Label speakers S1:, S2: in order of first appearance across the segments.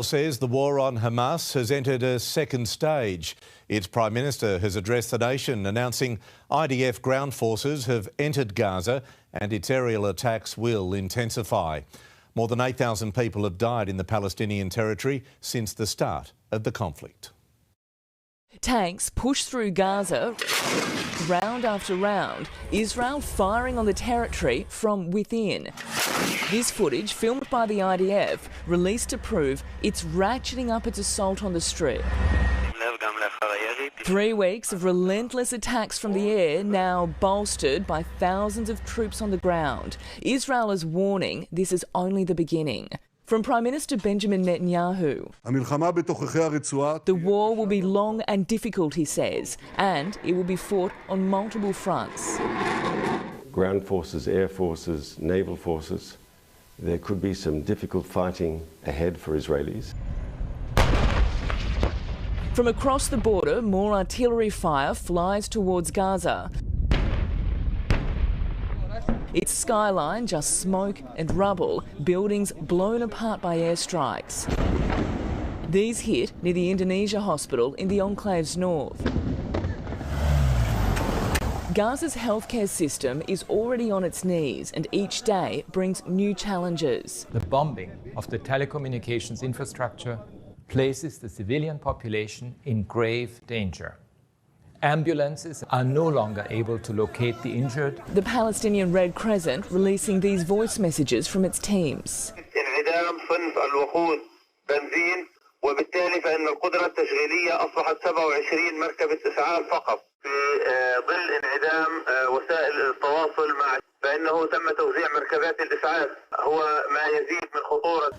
S1: says the war on Hamas has entered a second stage. Its Prime Minister has addressed the nation, announcing IDF ground forces have entered Gaza and its aerial attacks will intensify. More than 8,000 people have died in the Palestinian territory since the start of the conflict.
S2: Tanks push through Gaza round after round, Israel firing on the territory from within. This footage, filmed by the IDF, released to prove it's ratcheting up its assault on the Strip. 3 weeks of relentless attacks from the air, now bolstered by thousands of troops on the ground. Israel is warning this is only the beginning. From Prime Minister Benjamin Netanyahu, the war will be long and difficult, he says, and it will be fought on multiple fronts.
S3: Ground forces, air forces, naval forces, there could be some difficult fighting ahead for Israelis.
S2: From across the border, more artillery fire flies towards Gaza. Its skyline just smoke and rubble, buildings blown apart by airstrikes. These hit near the Indonesia hospital in the enclave's north. Gaza's healthcare system is already on its knees and each day brings new challenges.
S4: The bombing of the telecommunications infrastructure places the civilian population in grave danger. Ambulances are no longer able to locate the injured.
S2: The Palestinian Red Crescent releasing these voice messages from its teams.
S5: وبالتالي فإن القدرة التشغيلية أصبحت 27 مركبة إسعاف فقط في ظل انعدام وسائل التواصل مع فإنه تم توزيع مركبات الإسعاف هو ما يزيد من خطورة.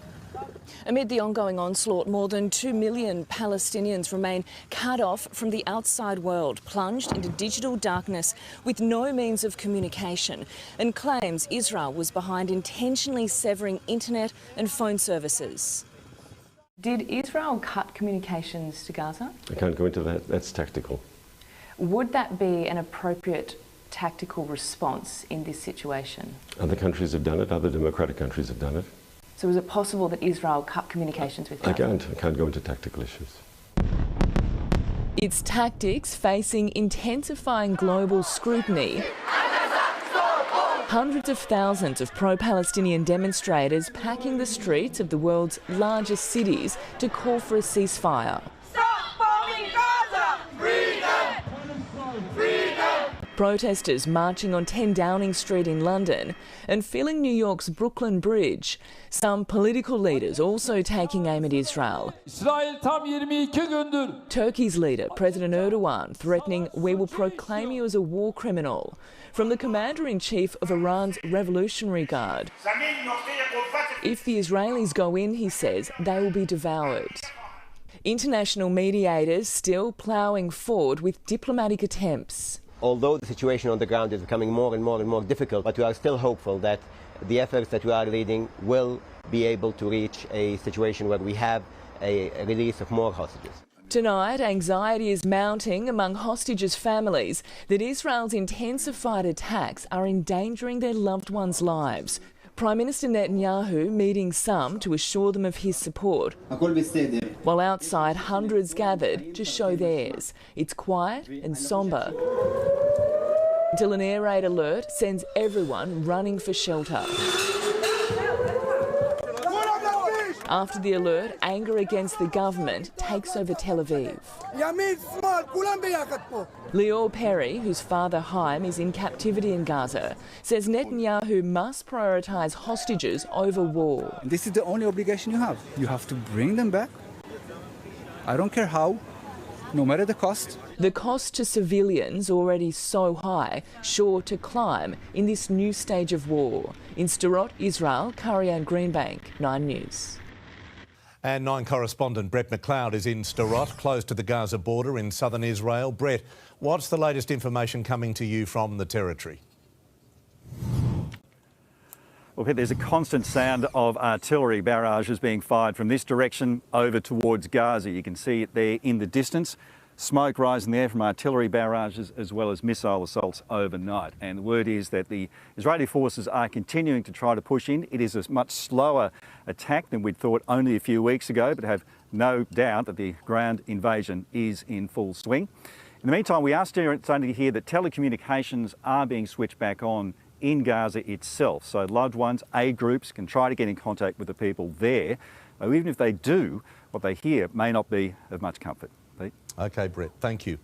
S2: Amid the ongoing onslaught, more than 2 million Palestinians remain cut off from the outside world, plunged into digital darkness with no means of communication, and claims Israel was behind intentionally severing internet and phone services. Did Israel cut communications to Gaza?
S3: I can't go into that, that's tactical.
S2: Would that be an appropriate tactical response in this situation?
S3: Other countries have done it, other democratic countries have done it.
S2: So is it possible that Israel cut communications with Gaza?
S3: I can't go into tactical issues.
S2: Its tactics facing intensifying global scrutiny. Hundreds of thousands of pro-Palestinian demonstrators packing the streets of the world's largest cities to call for a ceasefire.
S6: Stop bombing Gaza! Freedom! Freedom!
S2: Protesters marching on 10 Downing Street in London and filling New York's Brooklyn Bridge. Some political leaders also taking aim at Israel. Turkey's leader, President Erdogan, threatening, "We will proclaim you as a war criminal." From the Commander-in-Chief of Iran's Revolutionary Guard. If the Israelis go in, he says, they will be devoured. International mediators still ploughing forward with diplomatic attempts.
S7: Although the situation on the ground is becoming more and more difficult, but we are still hopeful that the efforts that we are leading will be able to reach a situation where we have a release of more hostages.
S2: Tonight, anxiety is mounting among hostages' families that Israel's intensified attacks are endangering their loved ones' lives. Prime Minister Netanyahu meeting some to assure them of his support, while outside hundreds gathered to show theirs. It's quiet and sombre, until an air raid alert sends everyone running for shelter. After the alert, anger against the government takes over Tel Aviv. Lior Perry, whose father Haim is in captivity in Gaza, says Netanyahu must prioritise hostages over war.
S8: This is the only obligation you have. You have to bring them back. I don't care how, no matter the cost.
S2: The cost to civilians, already so high, sure to climb in this new stage of war. In Sderot, Israel, Karianne Greenbank, 9 News.
S1: And 9 correspondent Brett McLeod is in Sderot, close to the Gaza border in southern Israel. Brett, what's the latest information coming to you from the territory?
S9: Well, Pete, there's a constant sound of artillery barrages being fired from this direction over towards Gaza. You can see it there in the distance. smoke rising in the air from artillery barrages as well as missile assaults overnight. And the word is that the Israeli forces are continuing to try to push in. It is a much slower attack than we'd thought only a few weeks ago, but have no doubt that the ground invasion is in full swing. In the meantime, we are starting to hear that telecommunications are being switched back on in Gaza itself. So loved ones, aid groups can try to get in contact with the people there. Though even if they do, what they hear may not be of much comfort. Pete?
S1: OK, Brett, thank you.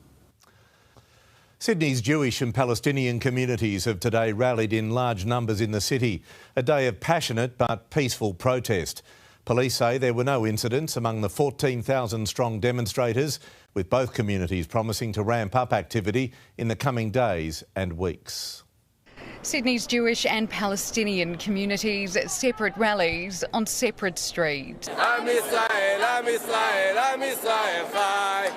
S1: Sydney's Jewish and Palestinian communities have today rallied in large numbers in the city, a day of passionate but peaceful protest. Police say there were no incidents among the 14,000-strong demonstrators, with both communities promising to ramp up activity in the coming days and weeks.
S10: Sydney's Jewish and Palestinian communities, separate rallies on separate streets.
S6: I'm Israel, I'm Israel, I'm Israel,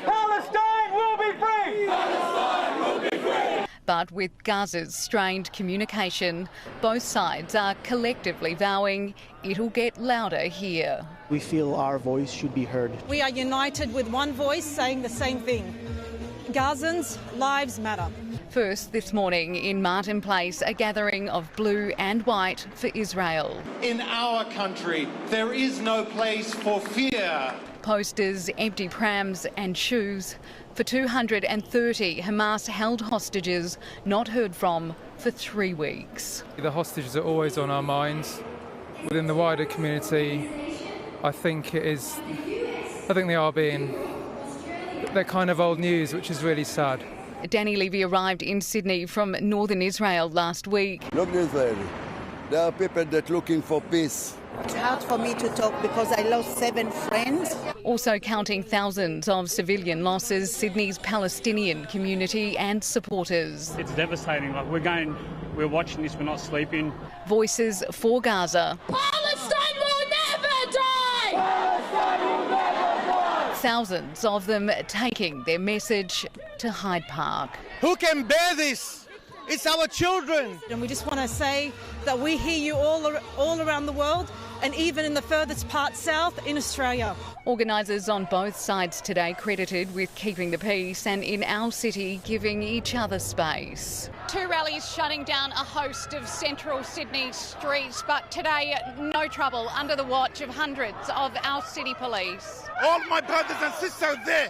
S6: Palestine will be free! Palestine will be free!
S10: But with Gaza's strained communication, both sides are collectively vowing it'll get louder here.
S11: We feel our voice should be heard.
S12: We are united with one voice saying the same thing. Gazans' lives matter.
S10: First this morning in Martin Place, a gathering of blue and white for Israel.
S13: In our country, there is no place for fear.
S10: Posters, empty prams and shoes for 230 Hamas-held hostages not heard from for 3 weeks.
S14: The hostages are always on our minds. Within the wider community, I think they're kind of old news, which is really sad.
S10: Danny Levy arrived in Sydney from northern Israel last week.
S15: Look at Israel. There are people that are looking for peace.
S16: It's hard for me to talk because I lost 7 friends.
S10: Also counting thousands of civilian losses, Sydney's Palestinian community and supporters.
S17: It's devastating. We're watching this, we're not sleeping.
S10: Voices for Gaza.
S6: Palestine will never die! Palestine will never die!
S10: Thousands of them taking their message to Hyde Park.
S18: Who can bear this? It's our children.
S12: And we just want to say that we hear you all around the world, and even in the furthest part south in Australia.
S10: Organisers on both sides today credited with keeping the peace and in our city giving each other space.
S19: 2 rallies shutting down a host of central Sydney streets, but today no trouble under the watch of hundreds of our city police.
S18: All my brothers and sisters there.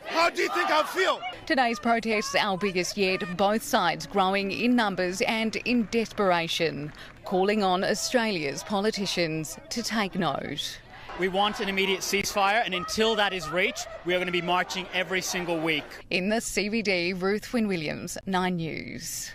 S18: How do you think I feel?
S10: Today's protests, our biggest yet, both sides growing in numbers and in desperation, calling on Australia's politicians to take note.
S20: We want an immediate ceasefire, and until that is reached, we are going to be marching every single week.
S10: In the CBD, Ruth Wynne-Williams, 9 News.